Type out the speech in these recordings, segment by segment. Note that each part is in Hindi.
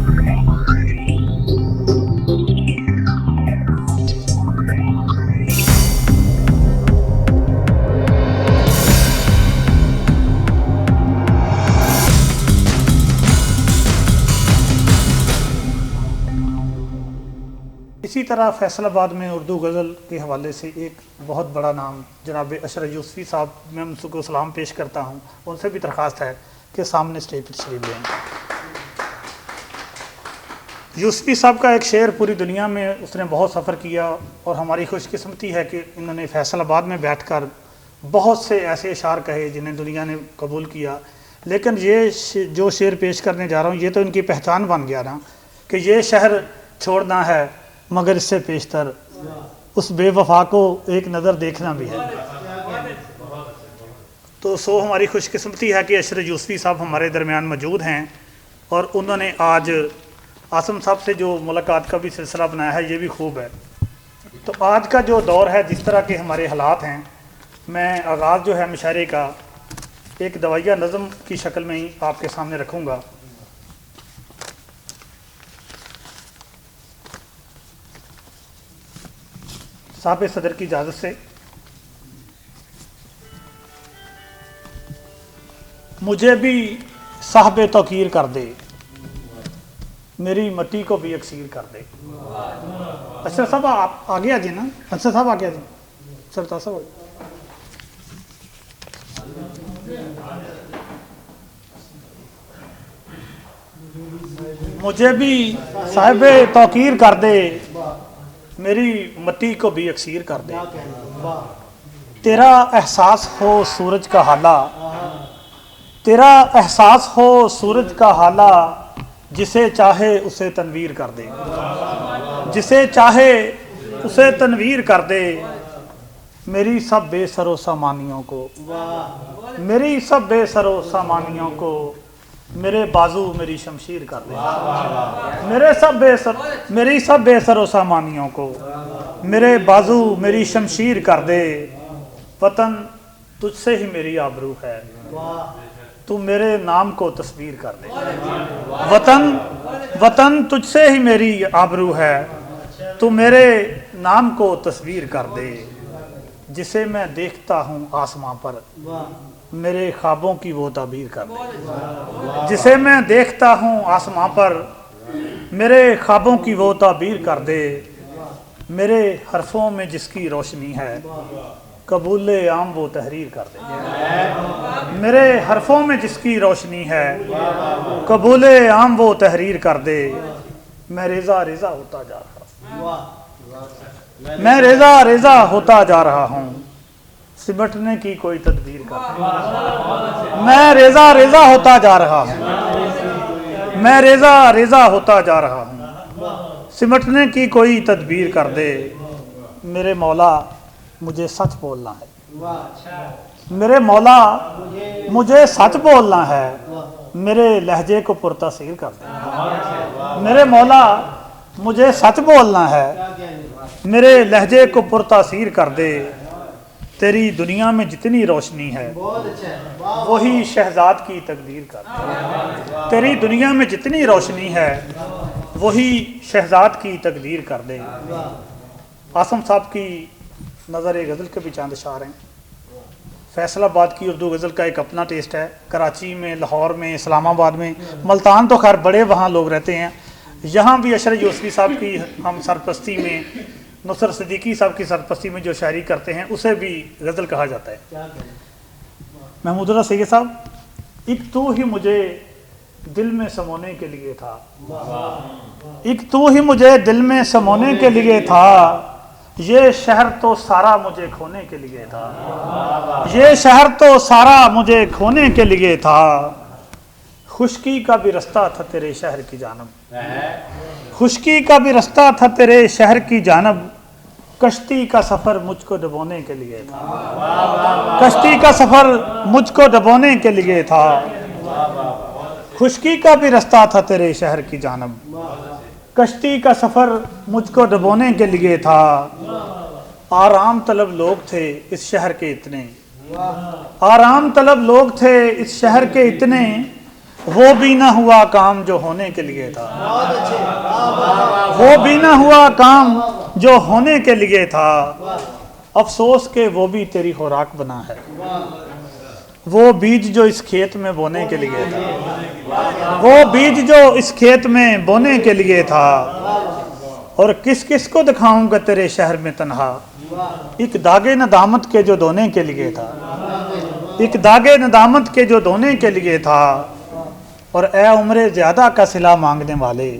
इसी तरह फैसलाबाद में उर्दू गज़ल के हवाले से एक बहुत बड़ा नाम जनाब अशरफ यूसुफ़ी साहब, मैं उनको सलाम पेश करता हूँ। उनसे भी दरख्वास्त है कि सामने स्टेज पर तशरीफ़ लें। यूसुफ़ी साहब का एक शेर पूरी दुनिया में उसने बहुत सफ़र किया और हमारी खुशकिस्मती है कि इन्होंने फैसलाबाद में बैठकर बहुत से ऐसे अशार कहे जिन्हें दुनिया ने कबूल किया। लेकिन ये जो शेर पेश करने जा रहा हूँ, ये तो इनकी पहचान बन गया ना कि ये शहर छोड़ना है मगर इससे पेशतर उस बेवफा को एक नज़र देखना भी है। तो हमारी खुशकिस्मती है कि अशरफ यूसुफ़ी साहब हमारे दरमियान मौजूद हैं और उन्होंने आज आसम साहब से जो मुलाकात का भी सिलसिला बनाया है, ये भी खूब है। तो आज का जो दौर है, जिस तरह के हमारे हालात हैं, मैं आगाज़ जो है मुशायरे का एक दवाइया नज़म की शक्ल में ही आपके सामने रखूँगा। साहब सदर की इजाज़त से, मुझे भी साहब तौकीर कर दे, मेरी मट्टी को भी अक्सीर कर दे। अच्छा साहब आप आगे आ जाए ना, अच्छा साहब आगे आ जाए, सरताज साहब। मुझे भी साहब तौकीर कर दे, मेरी मट्टी को भी अक्सीर कर दे। तेरा एहसास हो सूरज का हाला, तेरा एहसास हो सूरज का हाला, जिसे चाहे उसे तनवीर कर दे, जिसे चाहे उसे तनवीर कर दे। मेरी सब बेसरो सामानियों को, मेरी सब बेसरो सामानियों को, मेरे बाजू मेरी शमशीर कर दे। मेरी सब बेसरो सामानियों को, मेरे बाजू मेरी शमशीर कर दे। वतन तुझसे ही मेरी आबरू है, तू मेरे नाम को तस्वीर कर दे। वतन तुझसे ही मेरी आबरू है, तू मेरे नाम को तस्वीर कर दे। जिसे मैं देखता हूँ आसमां पर, मेरे ख्वाबों की वो ताबीर कर दे। जिसे मैं देखता हूँ आसमां पर, मेरे ख्वाबों की वो ताबीर कर दे। मेरे हरफों में जिसकी रोशनी है, कबूले आम वो तहरीर कर दे। मेरे हरफों में जिसकी रोशनी है, कबूले आम वो तहरीर कर दे। मैं रेजा रेजा होता जा रहा, मैं रेजा रेजा होता जा रहा हूँ, सिमटने की कोई तदबीर कर। मैं रेजा रेजा होता जा रहा हूँ, मैं रेजा रेजा होता जा रहा हूँ, सिमटने की कोई तदबीर कर दे। मेरे मौला मुझे सच बोलना है, मेरे मौला मुझे सच बोलना है, मेरे लहजे को पुरतासीर कर दे। मेरे मौला मुझे सच बोलना है, मेरे लहजे को पुरतासीर कर दे। तेरी दुनिया में जितनी रोशनी है, वही शहजाद की तकदीर कर दे। तेरी दुनिया में जितनी रोशनी है, वही शहजाद की तकदीर कर दे। आसम साहब की नज़र गज़ल के भी चांद अशार हैं। फैसलाबाद की उर्दू गज़ल का एक अपना टेस्ट है। कराची में, लाहौर में, इस्लामाबाद में, मुल्तान तो खैर बड़े वहाँ लोग रहते हैं। यहाँ भी अशरफ यूसुफ़ी साहब की हम सरपरस्ती में, नुसरत सिद्दीकी साहब की सरपरस्ती में जो शायरी करते हैं, उसे भी गज़ल कहा जाता है। महमूदुल्लाह सैयद साहब, एक तू ही मुझे दिल में समोने के लिए था, एक तू ही मुझे दिल में समोने के लिए था, ये शहर तो सारा मुझे खोने के लिए था, ये शहर तो सारा मुझे खोने के लिए था। खुशकी का भी रास्ता था तेरे शहर की जानब, खुशकी का भी रास्ता था तेरे शहर की जानब, कश्ती का सफ़र मुझको डुबोने के लिए था, कश्ती का सफ़र मुझको डुबोने के लिए था। खुशकी का भी रास्ता था तेरे शहर की जानब, कश्ती का सफ़र मुझको डुबोने के लिए था। आराम तलब लोग थे इस शहर के इतने, आराम तलब लोग थे इस शहर के इतने, वो भी ना हुआ काम जो होने के लिए था, वो भी ना हुआ काम जो होने के लिए था, अफसोस के वो भी तेरी खुराक बना है। वो बीज जो इस खेत में बोने के लिए था, वो बीज जो इस खेत में बोने के लिए था, और किस किस को दिखाऊंगा तेरे शहर में तन्हा, एक दागे नदामत के जो धोने के लिए था, एक दागे नदामत के जो धोने के लिए था। और ए उम्रे ज्यादा का सिला मांगने वाले,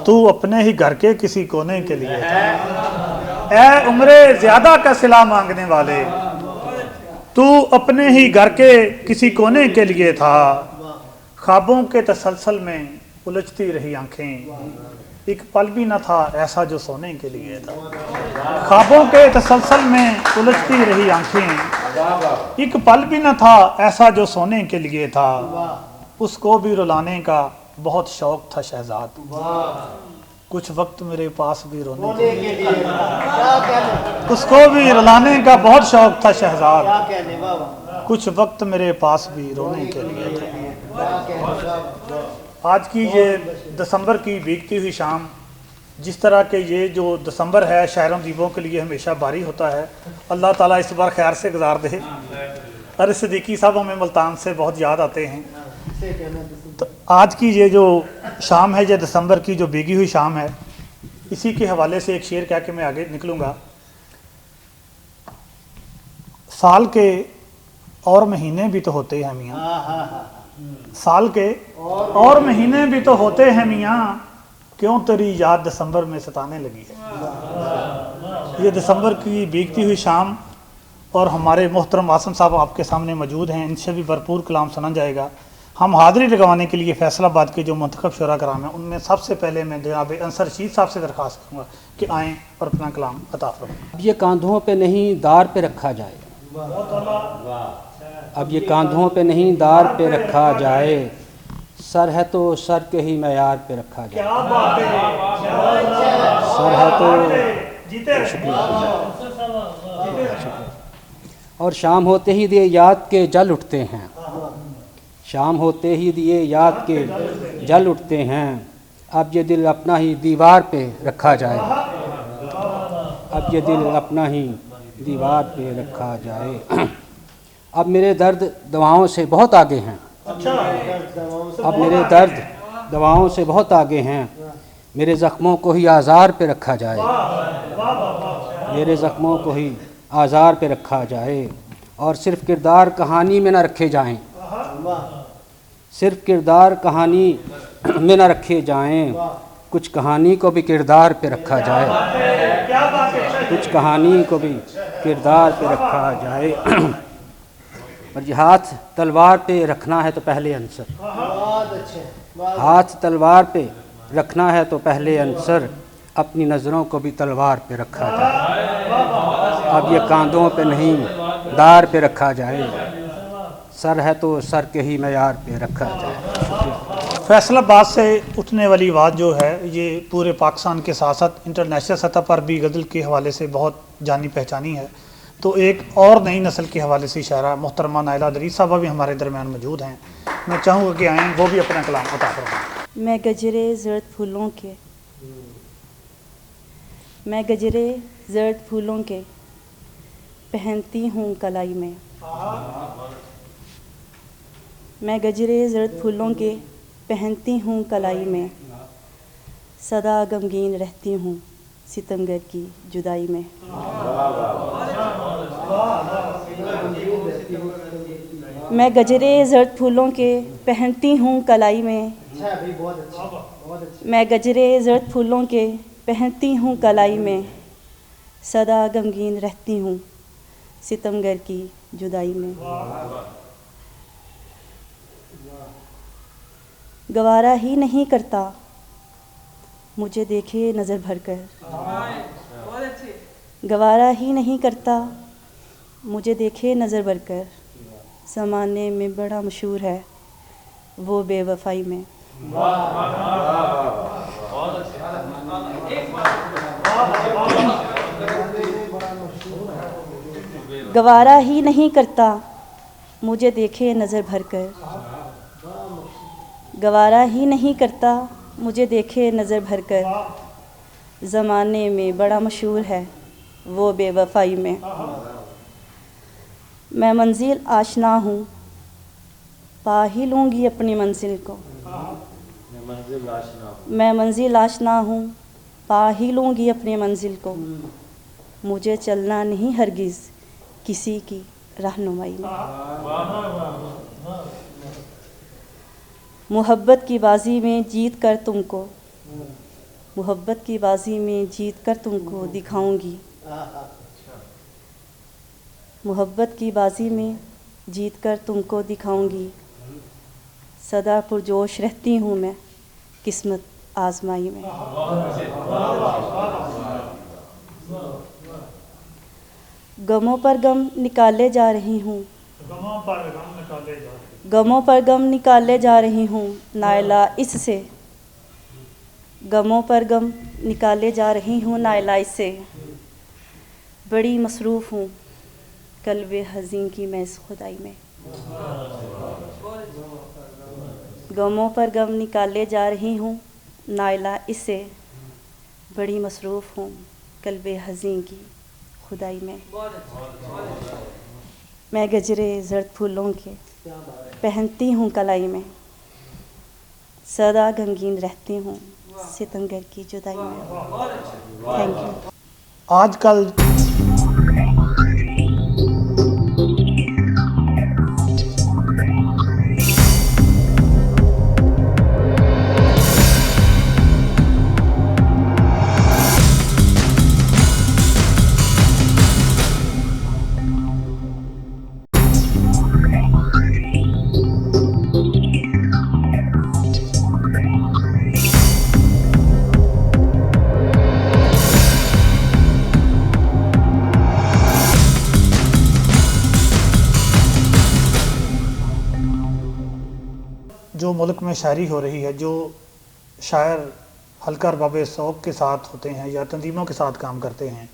तू अपने ही घर के किसी कोने के लिए था। ए उम्रे ज्यादा का सिला मांगने वाले, तू अपने ही घर के किसी कोने के लिए था। ख्वाबों के तसलसल में उलझती रही आंखें, एक पल भी न था ऐसा जो सोने के लिए था। ख्वाबों के तसलसल में उलझती रही आंखें, एक पल भी न था ऐसा जो सोने के लिए था। उसको भी रुलाने का बहुत शौक था शहजाद, कुछ वक्त मेरे पास भी रोने के लिए। उसको भी रुलाने का बहुत शौक था शहजाद, कुछ वक्त मेरे पास भी रोने के लिए था। आज की ये दिसंबर की बीतती हुई शाम, जिस तरह के ये जो दिसंबर है शायरों दीपों के लिए हमेशा भारी होता है, अल्लाह ताला इस बार खैर से गुजार दे। अरे सिद्दीकी साहब हमें मुल्तान से बहुत याद आते हैं। तो आज की ये जो शाम है, ये दिसंबर की जो भीगी हुई शाम है, इसी के हवाले से एक शेर कह के मैं आगे निकलूँगा। साल के और महीने भी तो होते हैं मियाँ, साल के और महीने भी तो होते हैं मियाँ, क्यों तेरी याद दिसंबर में सताने लगी है। ये दिसंबर की भीगती हुई शाम, और हमारे मोहतरम आसम साहब आपके सामने मौजूद हैं, इनसे भी भरपूर कलाम सुना जाएगा। हम हाज़िरी लगवाने के लिए फैसलाबाद के जो मुंतखब शुरा कराम हैं, उनमें सबसे पहले मैं जनाब अंसर रशीद साहब से दरख्वास्त करूँगा कि आएँ और अपना कलाम अता फरमाएं। अब ये कांधों पे नहीं दार पे रखा जाए, अब ये कांधों पे नहीं दार पे रखा जाए, सर है तो सर के ही मैयार पे रखा जाए। सर है तो शुक्रिया। और शाम होते ही दिए याद के जल उठते हैं, शाम होते ही दिए याद के जल उठते हैं, अब ये दिल अपना ही दीवार पे रखा जाए, अब ये दिल अपना ही दीवार पे रखा जाए। अब मेरे दर्द दवाओं से बहुत आगे हैं, अब मेरे दर्द दवाओं से बहुत आगे हैं, मेरे ज़ख्मों को ही आज़ार पे रखा जाए, मेरे ज़ख्मों को ही आज़ार पे रखा जाए। और सिर्फ़ किरदार कहानी में न रखे जाएं, सिर्फ़ किरदार कहानी में न रखे जाएं, कुछ कहानी को भी किरदार पे रखा जाए, कुछ कहानी को भी किरदार पे रखा जाए। और ये हाथ तलवार पे रखना है तो पहले अंसर, हाथ तलवार पे रखना है तो पहले अंसर, अपनी नज़रों को भी तलवार पे रखा जाए, अब ये कांधों पे नहीं दार पे रखा जाए, सर है तो सर के ही मैयार पे रखा जाए। फैसलाबाद से उठने वाली आवाज़ जो है, ये पूरे पाकिस्तान के साथ साथ इंटरनेशनल सतह पर भी गज़ल के हवाले से बहुत जानी पहचानी है। तो एक और नई नस्ल के हवाले से शायरा मोहतरमा नाइला दरीस साहबा भी हमारे दरमियान मौजूद हैं, मैं चाहूँगा कि आएँ, वो भी अपना कलाम अता फरमाएं। मैं गजरे ज़र्द फूलों के, मैं गजरे ज़र्द फूलों के पहनती हूँ कलाई में, मैं गजरे ज़र्द फूलों के पहनती हूँ कलाई में, सदा गमगीन रहती हूँ सितमगर की जुदाई में। मैं गजरे ज़र्द फूलों के पहनती हूँ कलाई में, मैं गजरे ज़र्द फूलों के पहनती हूँ कलाई में, सदा गमगीन रहती हूँ सितमगर की जुदाई में। गवारा ही नहीं करता मुझे देखे नज़र भरकर, गवारा ही नहीं करता मुझे देखे नज़र भरकर, ज़माने में बड़ा मशहूर है वो बेवफाई में। गवारा ही नहीं करता मुझे देखे नज़र भरकर, गवारा ही नहीं करता मुझे देखे नज़र भर कर, ज़माने में बड़ा मशहूर है वो बेवफाई में। मैं मंजिल आशना हूँ, पा ही लूँगी अपनी मंजिल को। मैं मंजिल आशना हूँ, पा ही लूँगी अपनी मंजिल को। मुझे चलना नहीं हरगिज़ किसी की रहनुमाई में। मोहब्बत की बाजी में जीत कर तुमको, मोहब्बत की बाजी में जीत कर तुमको दिखाऊंगी। मोहब्बत की बाजी में जीत कर तुमको दिखाऊंगी। सदा पुरजोश रहती हूँ मैं किस्मत आजमाई में। गमों पर गम निकाले जा रही हूँ, गमों पर गम निकाले जा रहे, गमों पर गम निकाले जा रही हूँ नाइला इससे। गमों पर गम निकाले जा रही हूँ नाइला इससे। बड़ी मसरूफ़ हूँ कल्बे हज़ीन की मैं इस खुदाई में। गमों पर गम निकाले जा रही हूँ नाइला इससे। बड़ी मसरूफ़ हूँ कल्बे हज़ीन की खुदाई में। मैं गजरे ज़र्द फूलों के पहनती हूँ कलाई में, सदा गमगीन रहती हूँ सितमगर की जुदाई में। Thank you. आजकल जो मुल्क में शायरी हो रही है, जो शायर हल्का रबाब शौक़ के साथ होते हैं या तंजीमों के साथ काम करते हैं,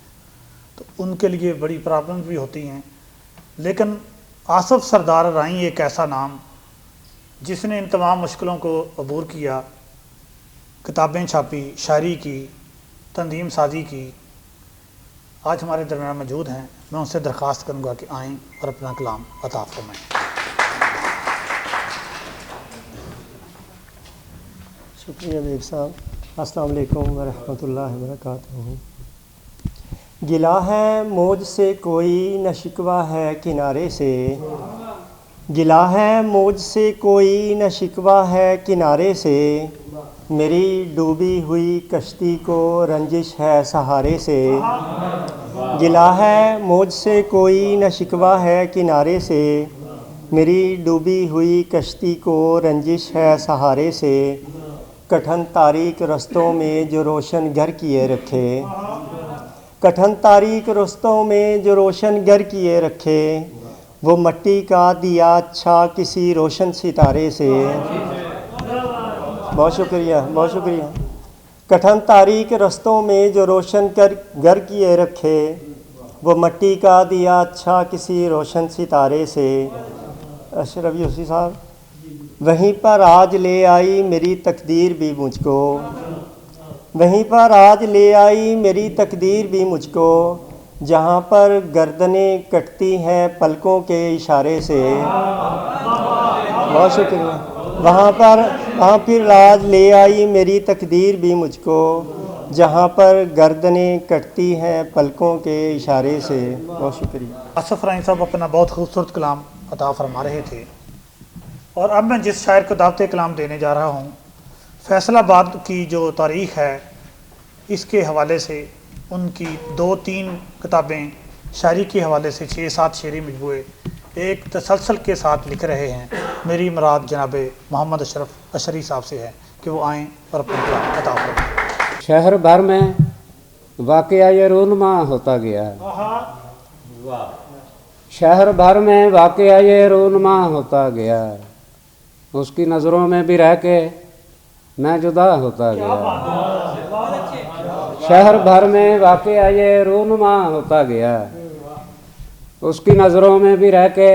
तो उनके लिए बड़ी प्रॉब्लम्स भी होती हैं। लेकिन आसफ़ सरदार राई एक ऐसा नाम जिसने इन तमाम मुश्किलों को अबूर किया, किताबें छापी, शायरी की, तंजीम साजी की, आज हमारे दरमियान मौजूद हैं। मैं उनसे दरख्वास्त करूँगा कि आएँ और अपना कलाम अता फरमाएँ। शुक्रिया देव साहब। अस्सलाम वालेकुम वरहमतुल्लाहि वबरकातुहू। गिला है मौज से कोई न शिकवा है किनारे से, गिला है मौज से कोई न शिकवा है किनारे से। मेरी डूबी हुई कश्ती को रंजिश है सहारे से। गिला है मौज से कोई न शिकवा है किनारे से। मेरी डूबी हुई कश्ती को रंजिश है सहारे से। कठिन तारीक रस्तों में जो रोशन घर किए रखे, कठिन तारीक रस्तों में जो रोशन घर किए रखे। वो मट्टी का दिया अच्छा किसी रोशन सितारे से। बहुत शुक्रिया, बहुत शुक्रिया। कठिन तारीक रस्तों में जो रोशन घर किए रखे। वो मट्टी का दिया अच्छा किसी रोशन सितारे से। अशरफ यूसी साहब। वहीं पर आज ले आई मेरी तकदीर भी मुझको, वहीं पर आज ले आई मेरी तकदीर भी मुझको। जहाँ पर गर्दनें कटती हैं पलकों के इशारे से। बहुत शुक्रिया। वहाँ फिर आज ले आई मेरी तकदीर भी मुझको। जहाँ पर गर्दनें कटती हैं पलकों के इशारे से। बहुत शुक्रिया। आसफ़ राई साहब अपना बहुत खूबसूरत कलाम अता फरमा रहे थे, और अब मैं जिस शायर को दावत कलाम देने जा रहा हूँ, फैसलाबाद की जो तारीख़ है, इसके हवाले से उनकी 2-3 किताबें शायरी के हवाले से 6-7 शेरी मजमूए एक तसलसल के साथ लिख रहे हैं। मेरी मुराद जनाब मोहम्मद अशरफ अशरी साहब से है कि वो आएँ और अपना कलाम अता फरमाएं। शहर भर में वाक़या ये रूनुमा होता गया, शहर भर में वाक़या ये रूनुमा होता गया। उसकी नज़रों में भी रह के मैं जुदा होता गया। शहर भर में वाक़या ये रूनुमा होता गया। उसकी नज़रों में भी रह के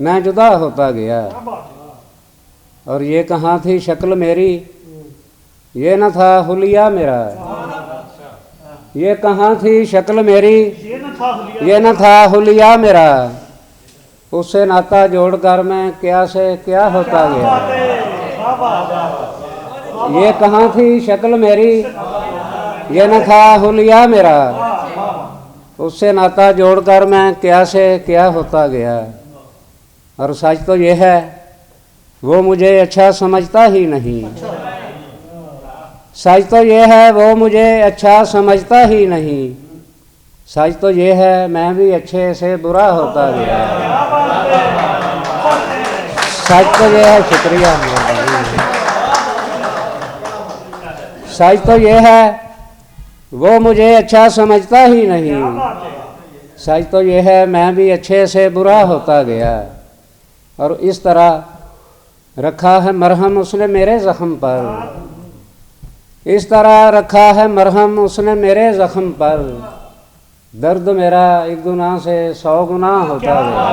मैं जुदा होता गया। और ये कहाँ थी शक्ल मेरी, ये न था हुलिया मेरा। ये कहाँ थी शक्ल मेरी, ये न था हुलिया मेरा। उससे नाता जोड़कर मैं क्या से क्या होता गया। ये कहाँ थी शक्ल मेरी, ये न था हुलिया मेरा। उससे नाता जोड़कर मैं क्या से क्या होता गया। और सच तो ये है वो मुझे अच्छा समझता ही नहीं। सच तो ये है वो मुझे अच्छा समझता ही नहीं। सच तो ये है मैं भी अच्छे से बुरा होता गया। सच तो ये है, शुक्रिया। सच तो ये है वो मुझे अच्छा समझता ही नहीं। सच तो ये है मैं भी अच्छे से बुरा होता गया। और इस तरह रखा है मरहम उसने मेरे ज़ख्म पर। इस तरह रखा है मरहम उसने मेरे ज़ख्म पर। दर्द मेरा एक गुना से 100 गुना होता गया।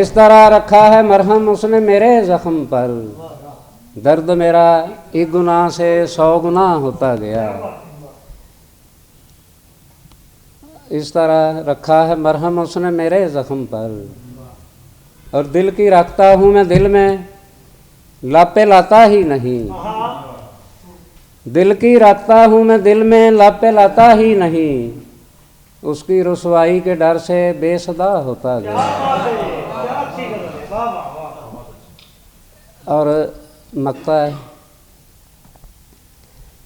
इस तरह रखा है मरहम उसने मेरे ज़ख्म पर। दर्द मेरा एक गुना से 100 गुना होता गया। इस तरह रखा है मरहम उसने मेरे ज़ख्म पर। और दिल की रखता हूँ मैं दिल में लापे लाता ही नहीं। दिल की रखता हूँ मैं दिल में लापे लाता ही नहीं। उसकी रुसवाई के डर से बेसदा होता गया। और मकता है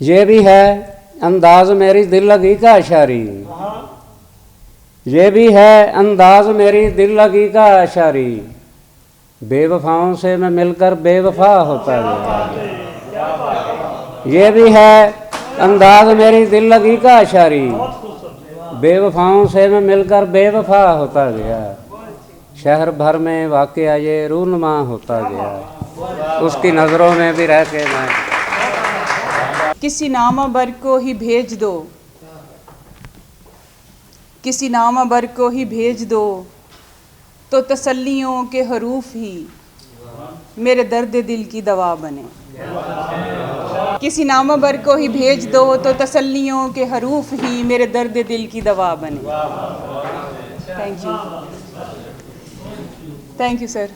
ये भी है अंदाज मेरी दिल लगी का अशारी। ये भी है अंदाज मेरी दिल लगी का अशारी। बेवफाओं से मैं मिलकर बेवफा होता गया। ये भी है अंदाज मेरी दिल लगी का अशारी। बेवफाओं से मैं मिलकर बेवफा होता गया। शहर भर में वाक़या ये रूनुमा होता गया। उसकी नज़रों में भी रह के मैं किसी नामावर को ही भेज दो, किसी नामावर को ही भेज दो तो तसल्लियों के हरूफ ही मेरे दर्द दिल की दवा बने। किसी नामावर को ही भेज दो तो तसल्लियों के हरूफ ही मेरे दर्द दिल की दवा बने। Thank you, thank you sir.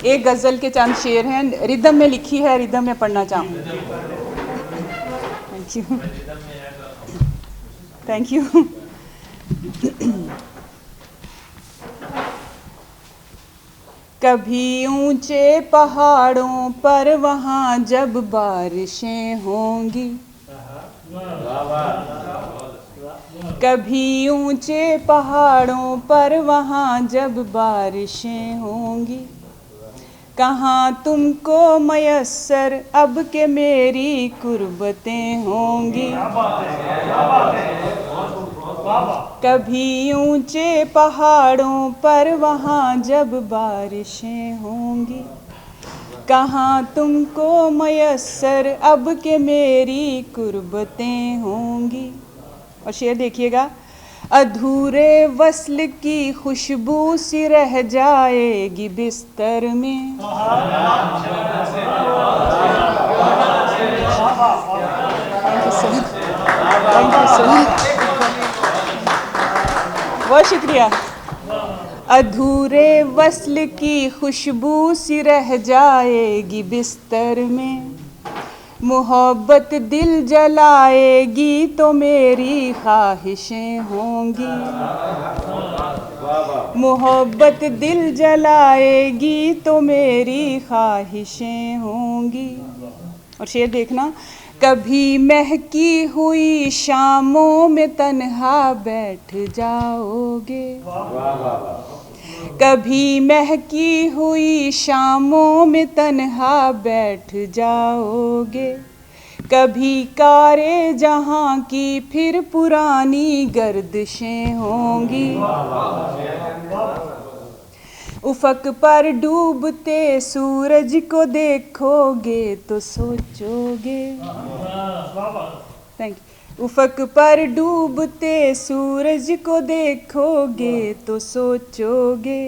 एक गज़ल के चंद शेर हैं, रिदम में लिखी है, रिदम में पढ़ना चाहूँ। Thank you, thank you. कभी ऊंचे पहाड़ों पर वहाँ जब बारिशें होंगी, कभी ऊंचे पहाड़ों पर वहाँ जब बारिशें होंगी, कहाँ तुमको मयस्सर अब के मेरी कुर्बतें होंगी। कभी ऊंचे पहाड़ों पर वहाँ जब बारिशें होंगी, कहाँ तुमको मयस्सर अब के मेरी कुर्बतें होंगी। और शेर देखिएगा, अधूरे वस्ल की खुशबू सी रह जाएगी बिस्तर में। Thank you sir, thank you sir, बहुत शुक्रिया। अधूरे वस्ल की खुशबू सी रह जाएगी बिस्तर में, मोहब्बत दिल जलाएगी तो मेरी ख्वाहिशें होंगी। मोहब्बत दिल जलाएगी तो मेरी ख्वाहिशें होंगी। और शेर देखना, कभी महकी हुई शामों में तन्हा बैठ जाओगे, कभी महकी हुई शामों में तन्हा बैठ जाओगे, कभी कारे जहाँ की फिर पुरानी गर्दिशें होंगी। उफक पर डूबते सूरज को देखोगे तो सोचोगे। Thank you. उफक पर डूबते सूरज को देखोगे तो सोचोगे,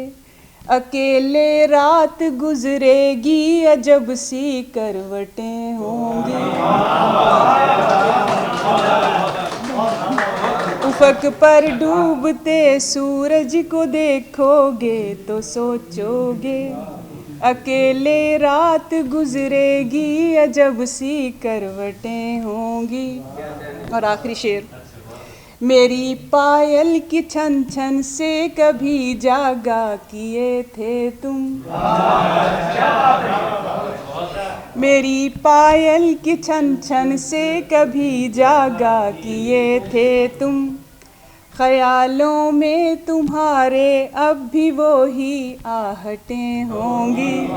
अकेले रात गुजरेगी अजब सी करवटें होंगी। उफक पर डूबते सूरज को देखोगे तो सोचोगे, अकेले रात गुजरेगी अजब सी करवटें होंगी। और आखिरी शेर, मेरी पायल की छन छन से कभी जागा किए थे तुम। मेरी पायल की छन छन से कभी जागा किए थे तुम। ख्यालों में तुम्हारे अब भी वो ही आहटें होंगी।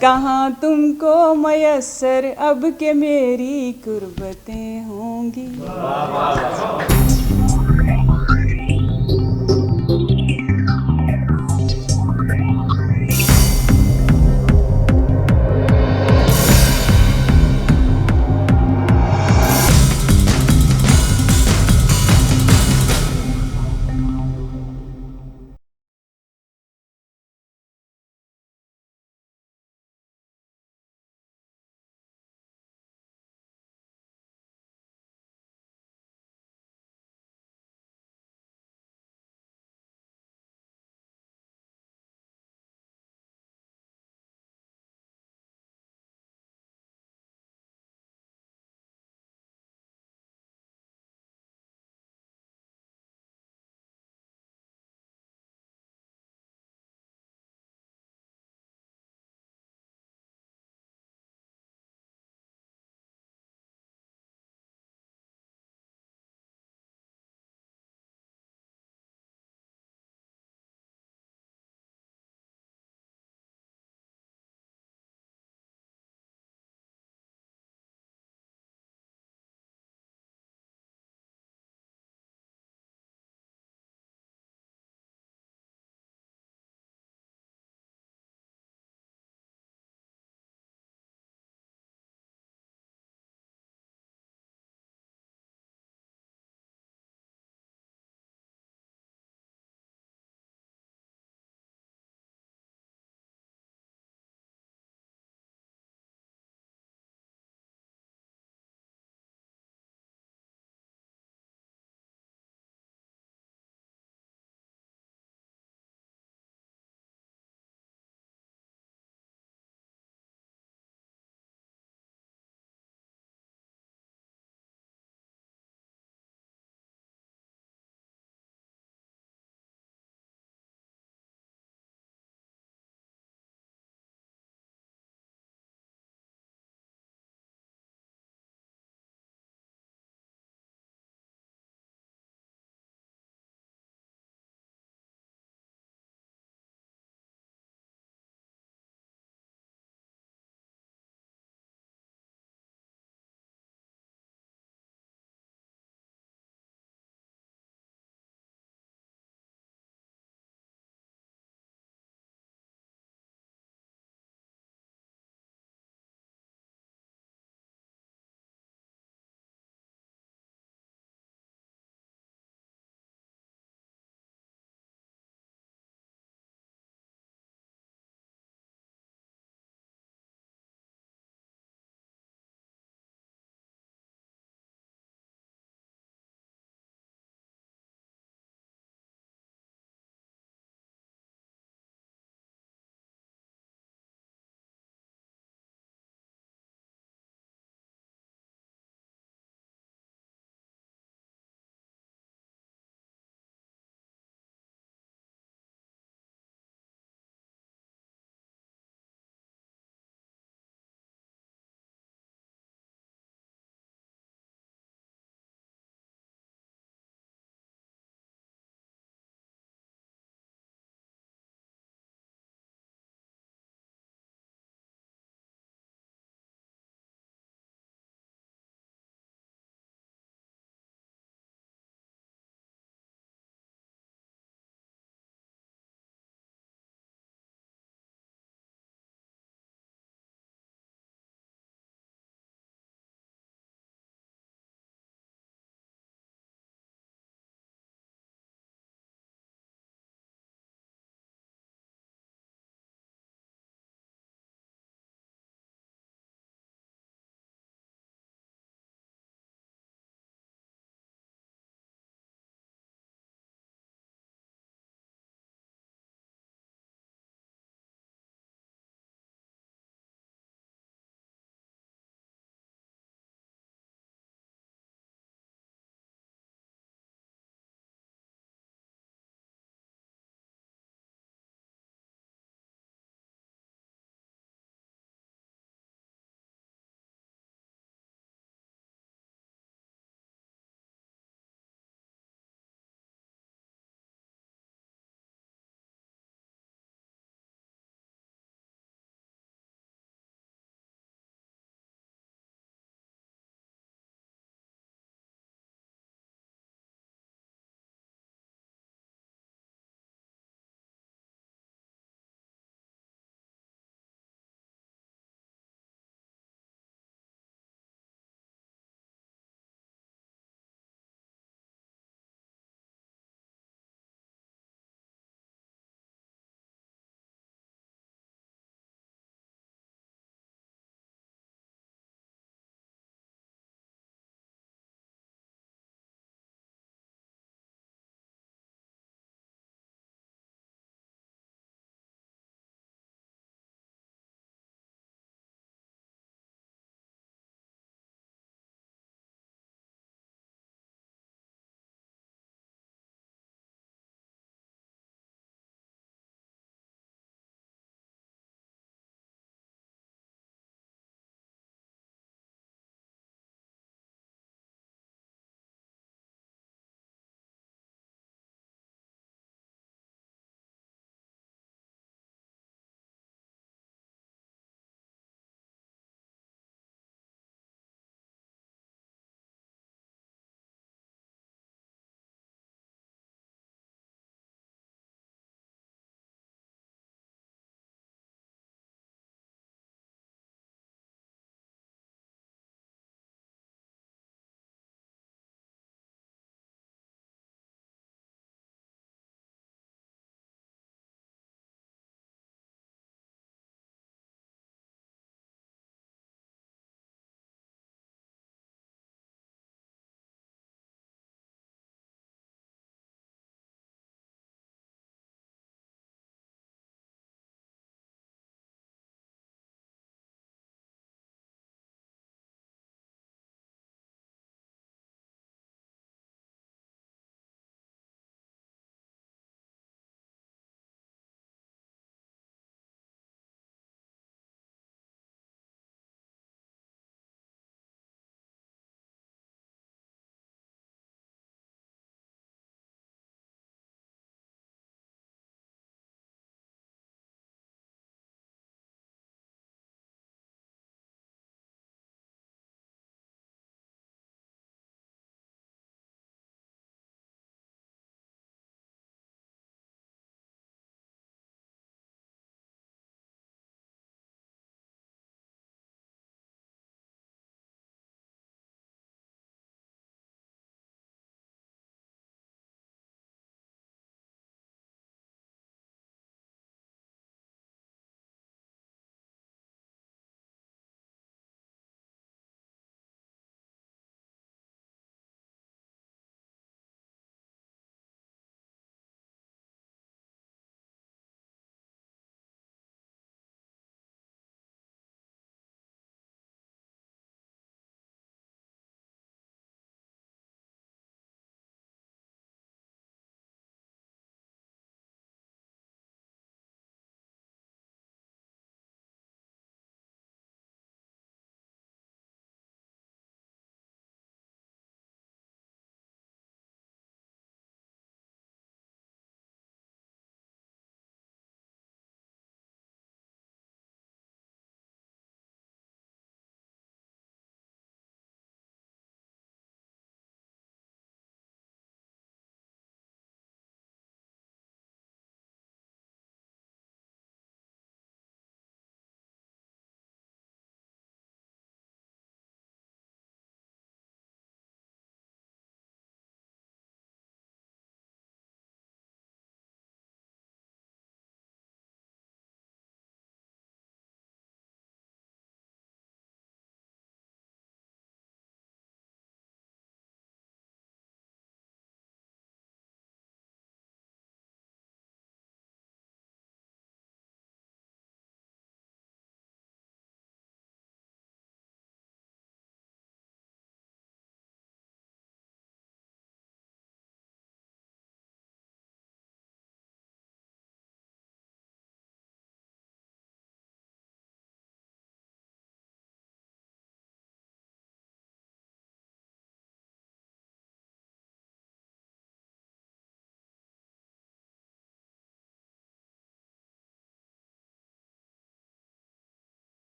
कहाँ तुमको मयस्सर अब के मेरी कुर्बतें होंगी।